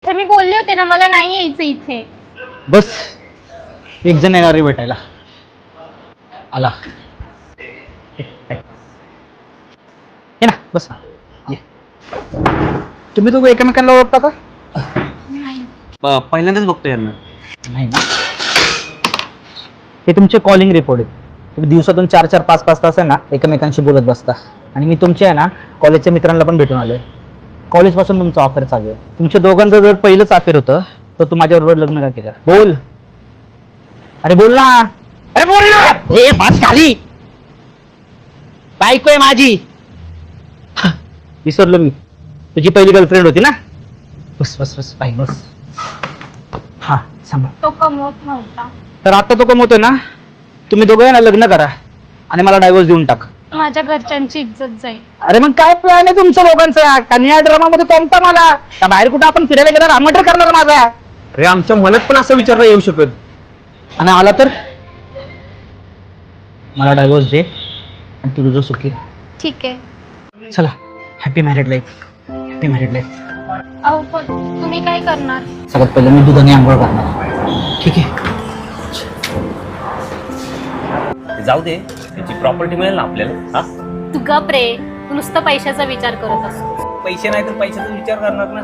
तर मी बोलले होते ना मला नाही यायचं इथे. बस एक जण येणार रे भेटायला. आला. ये ना बस ना. ये. तुम्ही दोघं एकमेकांना ओळखता का? नाही. पहिल्यांदाच बघतो यांना. नाही ना. हे तुमचे कॉलिंग रिपोर्ट आहेत. तुम्ही दिवसातून 4-4, 5-5 तास आहे ना एकमेकांशी बोलत बसता. आणि मी तुमचे आहे ना कॉलेजच्या मित्रांना पण भेटून आलोय. कॉलेजपासून तुमचं ऑफर चालू आहे. तुमच्या दोघांचं जर पहिलंच अफेअर होतं तर तू माझ्याबरोबर लग्न का केलं? बोल. अरे बोल ना. अरे बोल ना. हे बस खाली. बायको आहे माझी. विसरलो मी. तुझी पहिली गर्लफ्रेंड होती ना. बस बस बस बाई बस. हा सांभाळ. तो कमवत नव्हता. तर आता तो कमवतोय ना. तुम्ही दोघं ना लग्न करा आणि मला डायव्होर्स देऊन टाक. माझ्या घरच्यांची इज्जत जाईल. अरे मग काय प्लॅन आहे तुमचं दोघांचा? कन्या ड्रामा मध्ये कोणता मला का बाहेर कुठं आपण फिरायला गेला रामटर करणार माझा? अरे आमच्या मनात पण असा विचार नाही येऊ शकत. आणि आला तर मला डायव्होर्स दे आणि तू तुझं सुखी. ठीक आहे. चला happy married life. Happy married life. अहो पण तुम्ही काय करणार? सगळ्यात पहिले मी दुधाने आंघोळ करणार. ठीक आहे. जाऊ दे, त्याची प्रॉपर्टी मिळेल ना आपल्याला. हा तू गप रे. तू नुसतं पैशाचा विचार करत असतो. पैसे नाही तर पैशाचा विचार करणार ना.